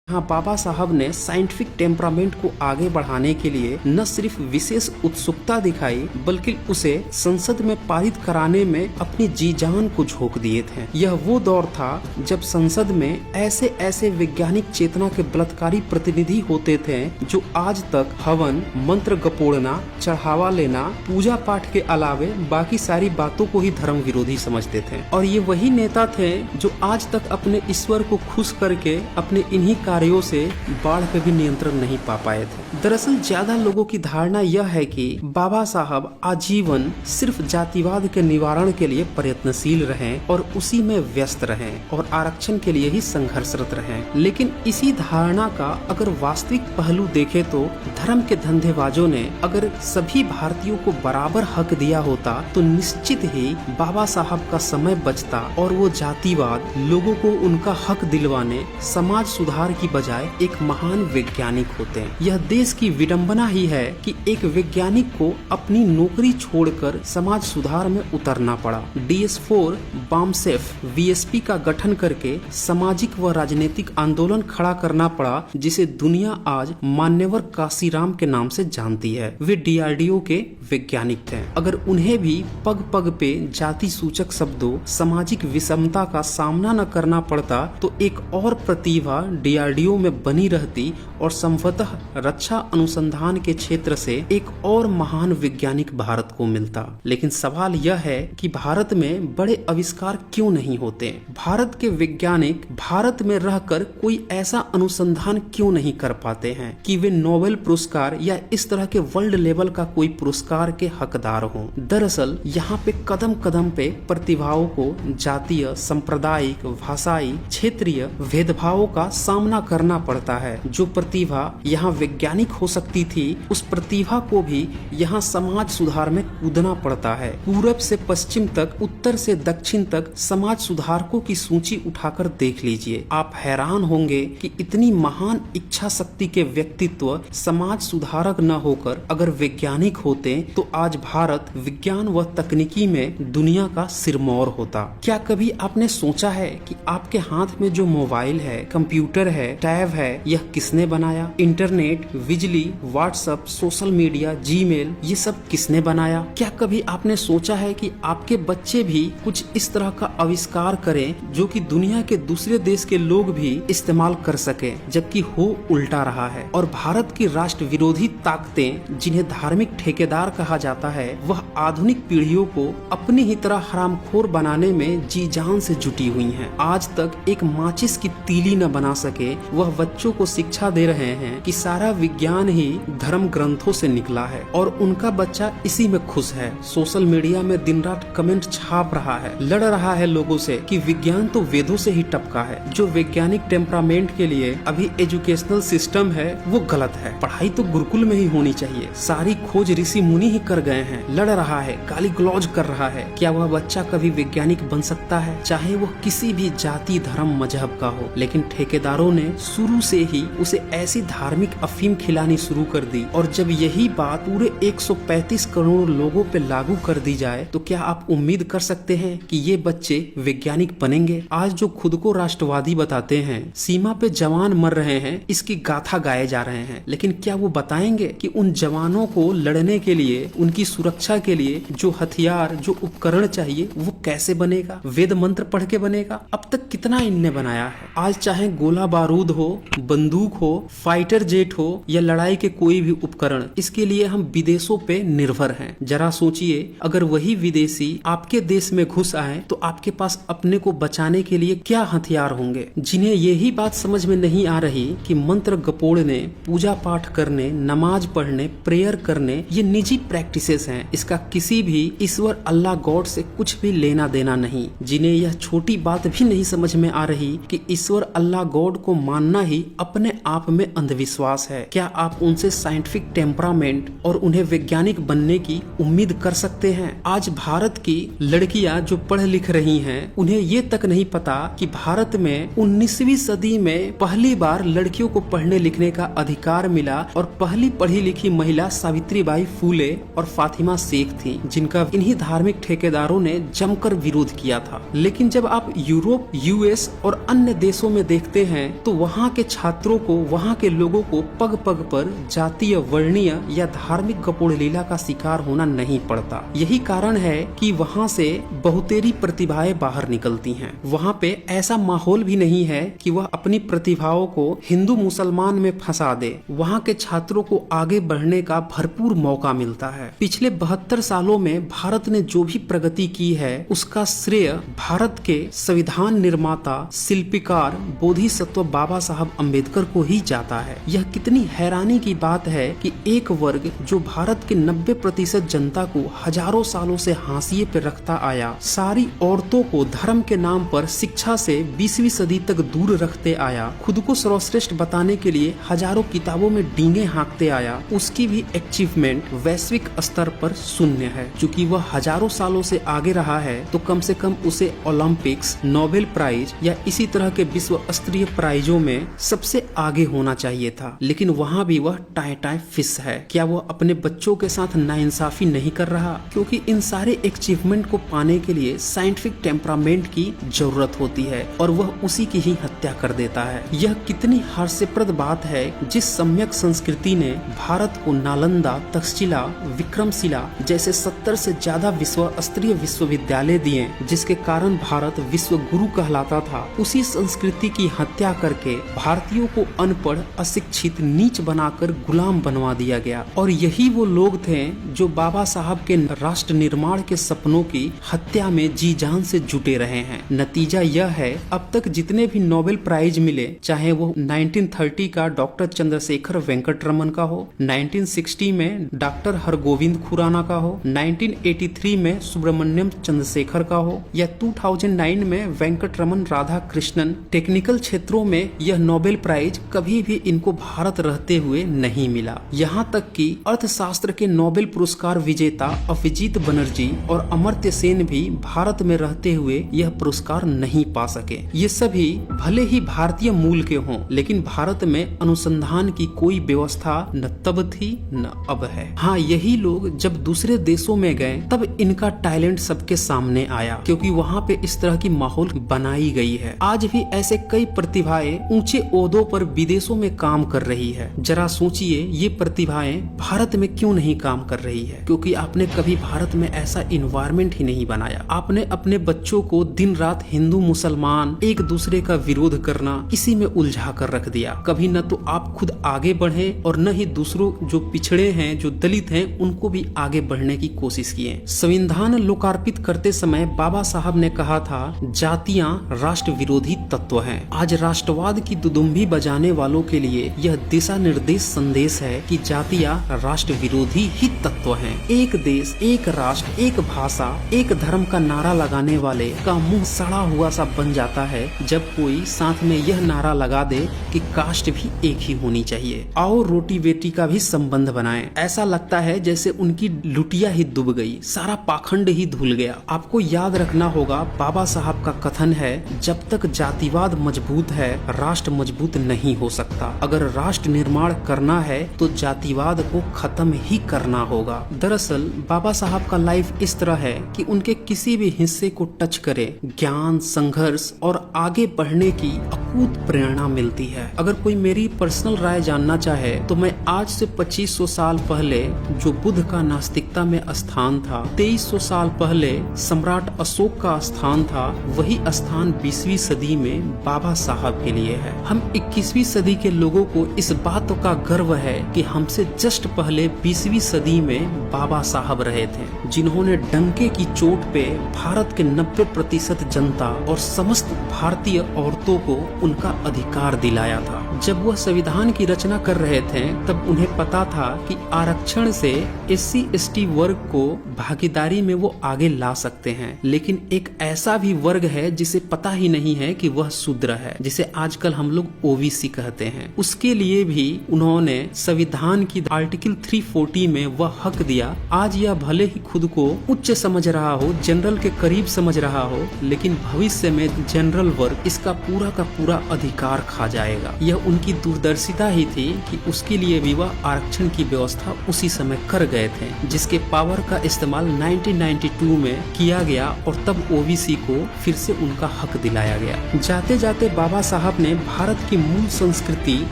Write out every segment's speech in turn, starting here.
हाँ, बाबा साहब ने साइंटिफिक टेम्परामेंट को आगे बढ़ाने के लिए न सिर्फ विशेष उत्सुकता दिखाई बल्कि उसे संसद में पारित कराने में अपनी जी जान को झोंक दिए थे। यह वो दौर था जब संसद में ऐसे ऐसे वैज्ञानिक चेतना के बलात्कारी प्रतिनिधि होते थे जो आज तक हवन, मंत्र गपोड़ना, चढ़ावा लेना, पूजा पाठ के अलावे बाकी सारी बातों को ही धर्म विरोधी समझते थे। और ये वही नेता थे जो आज तक अपने ईश्वर को खुश करके अपने इन्हीं कार्यों से बाढ़ पे भी नियंत्रण नहीं पा पाए थे। दरअसल ज्यादा लोगों की धारणा यह है कि बाबा साहब आजीवन सिर्फ जातिवाद के निवारण के लिए प्रयत्नशील रहे और उसी में व्यस्त रहे और आरक्षण के लिए ही संघर्षरत रहे। लेकिन इसी धारणा का अगर वास्तविक पहलू देखे तो धर्म के धंधेबाजों ने अगर सभी भारतीयों को बराबर हक दिया होता तो निश्चित ही बाबा साहब का समय बचता और वो जातिवाद लोगों को उनका हक दिलवाने, समाज सुधार की बजाय एक महान वैज्ञानिक होते हैं। यह देश की विडंबना ही है कि एक वैज्ञानिक को अपनी नौकरी छोड़कर समाज सुधार में उतरना पड़ा। DS4 बामसेफ VSP का गठन करके सामाजिक व राजनीतिक आंदोलन खड़ा करना पड़ा जिसे दुनिया आज मान्यवर काशीराम के नाम से जानती है। वे DRDO के वैज्ञानिक थे। अगर उन्हें भी पग पग पे जाति सूचक शब्दों, सामाजिक विषमता का सामना न करना पड़ता तो एक और प्रतिभा DRDO में बनी रहती और संभवतः रक्षा अनुसंधान के क्षेत्र से एक और महान वैज्ञानिक भारत को मिलता। लेकिन सवाल यह है कि भारत में बड़े आविष्कार क्यों नहीं होते? भारत के वैज्ञानिक भारत में रहकर कोई ऐसा अनुसंधान क्यों नहीं कर पाते हैं कि वे नोबेल पुरस्कार या इस तरह के वर्ल्ड लेवल का कोई पुरस्कार के हकदार हों? दरअसल यहाँ पे कदम कदम पे प्रतिभाओं को जातीय, सांप्रदायिक, भाषाई, क्षेत्रीय भेदभावों का सामना करना पड़ता है। जो प्रतिभा यहाँ वैज्ञानिक हो सकती थी उस प्रतिभा को भी यहाँ समाज सुधार में कूदना पड़ता है। पूरब से पश्चिम तक, उत्तर से दक्षिण तक समाज सुधारकों की सूची उठाकर देख लीजिए। आप हैरान होंगे कि इतनी महान इच्छा शक्ति के व्यक्तित्व समाज सुधारक न होकर अगर वैज्ञानिक होते तो आज भारत विज्ञान व तकनीकी में दुनिया का सिरमौर होता। क्या कभी आपने सोचा है कि आपके हाथ में जो मोबाइल है, कंप्यूटर है, टैब है, यह किसने बनाया? इंटरनेट, बिजली, व्हाट्सएप, सोशल मीडिया, जीमेल, ये सब किसने बनाया? क्या कभी आपने सोचा है कि आपके बच्चे भी कुछ इस तरह का आविष्कार करें जो कि दुनिया के दूसरे देश के लोग भी इस्तेमाल कर सके, जबकि हो उल्टा रहा है। और भारत की राष्ट्र विरोधी ताकतें जिन्हें धार्मिक ठेकेदार कहा जाता है वह आधुनिक पीढ़ियों को अपनी ही तरह हरामखोर बनाने में जी जान से जुटी हुई हैं। आज तक एक माचिस की तीली न बना सके वह बच्चों को शिक्षा दे रहे हैं कि सारा विज्ञान ही धर्म ग्रंथों से निकला है और उनका बच्चा इसी में खुश है। सोशल मीडिया में दिन रात कमेंट छाप रहा है, लड़ रहा है लोगों से कि विज्ञान तो वेदों से ही टपका है। जो वैज्ञानिक टेम्परामेंट के लिए अभी एजुकेशनल सिस्टम है वो गलत है। पढ़ाई तो गुरुकुल में ही होनी चाहिए। सारी खोज ऋषि मुनि ही कर गए हैं। लड़ रहा है, गाली गलौज कर रहा है। क्या वह बच्चा कभी वैज्ञानिक बन सकता है? चाहे वो किसी भी जाति, धर्म, मजहब का हो। लेकिन ठेकेदारों ने शुरू से ही उसे ऐसी धार्मिक अफीम खिलानी शुरू कर दी और जब यही बात पूरे 135 करोड़ लोगों पे लागू कर दी जाए तो क्या आप उम्मीद कर सकते हैं कि ये बच्चे वैज्ञानिक बनेंगे? आज जो खुद को राष्ट्रवादी बताते हैं, सीमा पे जवान मर रहे हैं, इसकी गाथा गाए जा रहे हैं, लेकिन क्या वो बताएंगे कि उन जवानों को लड़ने के लिए, उनकी सुरक्षा के लिए जो हथियार, जो उपकरण चाहिए वो कैसे बनेगा? वेद मंत्र पढ़ के बनेगा? अब तक कितना इनने बनाया है। आज चाहे गोला बारूद हो, बंदूक हो, फाइटर जेट हो या लड़ाई के कोई भी उपकरण, इसके लिए हम विदेशों पे निर्भर हैं। जरा सोचिए, अगर वही विदेशी आपके देश में घुस आए तो आपके पास अपने को बचाने के लिए क्या हथियार होंगे? जिन्हें यही बात समझ में नहीं आ रही कि मंत्र गपोड़ने, पूजा पाठ करने, नमाज पढ़ने, प्रेयर करने ये निजी प्रैक्टिसेस हैं। इसका किसी भी ईश्वर अल्लाह गॉड से कुछ भी लेना देना नहीं। जिन्हें यह छोटी बात भी नहीं समझ में आ रही कि ईश्वर अल्लाह गॉड को मानना ही अपने आप में अंधविश्वास है। क्या आप उनसे साइंटिफिक टेम्परामेंट और उन्हें वैज्ञानिक बनने की उम्मीद कर सकते हैं? आज भारत की लड़कियां जो पढ़ लिख रही हैं उन्हें ये तक नहीं पता कि भारत में 19वीं सदी में पहली बार लड़कियों को पढ़ने लिखने का अधिकार मिला और पहली पढ़ी लिखी महिला सावित्रीबाई फूले और फातिमा शेख थी, जिनका इन्हीं धार्मिक ठेकेदारों ने जमकर विरोध किया था। लेकिन जब आप यूरोप, US और अन्य देशों में देखते हैं तो वहाँ के छात्रों को, वहाँ के लोगों को पग पग पर जातीय, वर्णीय या धार्मिक कपोड़ लीला का शिकार होना नहीं पड़ता। यही कारण है कि वहाँ से बहुतेरी प्रतिभाएं बाहर निकलती हैं। वहाँ पे ऐसा माहौल भी नहीं है कि वह अपनी प्रतिभाओं को हिंदू मुसलमान में फंसा दे। वहाँ के छात्रों को आगे बढ़ने का भरपूर मौका मिलता है। पिछले 72 सालों में भारत ने जो भी प्रगति की है उसका श्रेय भारत के संविधान निर्माता, शिल्पकार, बोधिसत्व बाबा साहब अम्बेडकर को ही जाता है। यह कितनी हैरानी की बात है कि एक वर्ग जो भारत के 90% जनता को हजारों सालों से हाशिए पे रखता आया, सारी औरतों को धर्म के नाम पर शिक्षा से 20वीं सदी तक दूर रखते आया, खुद को सर्वश्रेष्ठ बताने के लिए हजारों किताबों में डींगे हाँकते आया, उसकी भी अचीवमेंट वैश्विक स्तर पर शून्य है। चूँकि वह हजारों सालों से आगे रहा है तो कम से कम उसे ओलंपिक्स, नोबेल प्राइज या इसी तरह के विश्व स्तरीय प्राइजों में सबसे आगे होना चाहिए था। लेकिन वहाँ भी वह टाई फिश है। क्या वह अपने बच्चों के साथ नाइंसाफी नहीं कर रहा? क्योंकि इन सारे अचीवमेंट को पाने के लिए साइंटिफिक टेम्परामेंट की जरूरत होती है और वह उसी की ही हत्या कर देता है। यह कितनी हास्यप्रद बात है जिस सम्यक संस्कृति ने भारत को नालंदा, तक्षशिला, विक्रमशिला जैसे 70 से ज्यादा विश्व स्तरीय विश्वविद्यालय दिए, जिसके कारण भारत विश्व गुरु कहलाता था, उसी संस्कृति की हत्या करके भारतीयों को अनपढ़, अशिक्षित, नीच बनाकर गुलाम बनवा दिया गया। और यही वो लोग थे जो बाबा साहब के राष्ट्र निर्माण के सपनों की हत्या में जी जान से जुटे रहे हैं। नतीजा यह है, अब तक जितने भी नोबेल प्राइज मिले, चाहे वो 1930 का डॉक्टर चंद्रशेखर वेंकट रमन का हो, 1960 में डॉक्टर हरगोविंद खुराना का हो, 1983 में सुब्रमण्यम चंद्रशेखर का हो या 2009 में वेंकट रमन राधा कृष्णन, टेक्निकल क्षेत्रों में यह नोबेल प्राइज कभी भी इनको भारत रहते हुए नहीं मिला। यहाँ तक कि अर्थशास्त्र के नोबेल पुरस्कार विजेता अभिजीत बनर्जी और अमर्त्य सेन भी भारत में रहते हुए यह पुरस्कार नहीं पा सके। ये सभी भले ही भारतीय मूल के हों, लेकिन भारत में अनुसंधान की कोई व्यवस्था न तब थी न अब है। हाँ, यही लोग जब दूसरे देशों में गए तब इनका टैलेंट सबके सामने आया, क्योंकि वहाँ पे इस तरह की माहौल बनाई गई है। आज भी ऐसे कई प्रतिभाएं ऊंचे ओहदों पर विदेशों में काम कर रही है। जरा सोचिए, ये प्रतिभाएं भारत में क्यों नहीं काम कर रही है? क्योंकि आपने कभी भारत में ऐसा इन्वायरमेंट ही नहीं बनाया। आपने अपने बच्चों को दिन रात हिंदू मुसलमान एक दूसरे का विरोध करना, इसी में उलझा कर रख दिया। कभी न तो आप खुद आगे बढ़े और न ही दूसरों जो पिछड़े हैं, जो दलित हैं, उनको भी आगे बढ़ने की कोशिश किए। संविधान लोकार्पित करते समय बाबा साहब ने कहा था, जातियां राष्ट्र विरोधी तत्व हैं। आज राष्ट्रवाद की दुदुम्भी बजाने वालों के लिए यह दिशा निर्देश संदेश है कि जातियां राष्ट्र विरोधी ही तत्व हैं। एक देश, एक राष्ट्र, एक भाषा, एक धर्म का नारा लगाने वाले का मुंह सड़ा हुआ सा बन जाता है जब कोई साथ में यह नारा लगा दे कि कास्ट भी एक ही होनी चाहिए। आओ रोटी बेटी का भी संबंध बनाएं। ऐसा लगता है जैसे उनकी लुटिया ही डूब गई, सारा पाखंड ही धुल गया। आपको याद रखना होगा, बाबा साहब का कथन है, जब तक जातिवाद मजबूत है राष्ट्र मजबूत नहीं हो सकता। अगर राष्ट्र निर्माण करना है तो जातिवाद को खत्म ही करना होगा। दरअसल बाबा साहब का लाइफ इस तरह है कि उनके किसी भी हिस्से को टच करे, ज्ञान, संघर्ष और आगे बढ़ने की अकूत प्रेरणा मिलती है। अगर कोई मेरी पर्सनल राय जानना चाहे तो मैं आज से 2500 साल पहले जो बुद्ध का नास्तिकता में स्थान था, 2300 साल पहले सम्राट अशोक का स्थान था, वही स्थान 20वीं सदी में बाबा साहब के लिए है। हम 21वीं सदी के लोगों को इस बात का गर्व है कि हमसे जस्ट पहले 20वीं सदी में बाबा साहब रहे थे, जिन्होंने डंके की चोट पे भारत के 90% जनता और समस्त भारतीय औरतों को उनका अधिकार दिलाया था। जब वह संविधान की रचना कर रहे थे तब उन्हें पता था कि आरक्षण से SC/ST वर्ग को भागीदारी में वो आगे ला सकते हैं, लेकिन एक ऐसा भी वर्ग है जिसे पता ही नहीं है कि वह शूद्र है, जिसे आजकल हम लोग OBC कहते हैं। उसके लिए भी उन्होंने संविधान की आर्टिकल 340 में वह हक दिया। आज यह भले ही खुद को उच्च समझ रहा हो, जनरल के करीब समझ रहा हो, लेकिन भविष्य में जनरल वर्ग इसका पूरा का पूरा अधिकार खा जाएगा। यह यह उनकी दूरदर्शिता ही थी कि उसके लिए विवाह आरक्षण की व्यवस्था उसी समय कर गए थे, जिसके पावर का इस्तेमाल 1992 में किया गया और तब ओबीसी को फिर से उनका हक दिलाया गया। जाते जाते बाबा साहब ने भारत की मूल संस्कृति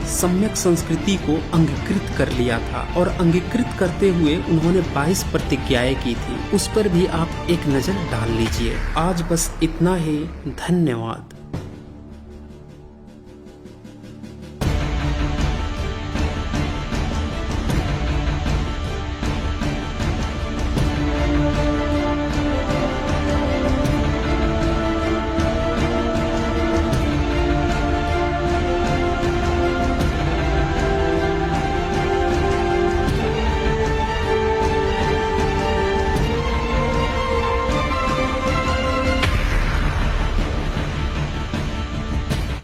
सम्यक संस्कृति को अंगीकृत कर लिया था और अंगीकृत करते हुए उन्होंने 22 प्रतिज्ञाएं की थी। उस पर भी आप एक नजर डाल लीजिए। आज बस इतना ही। धन्यवाद।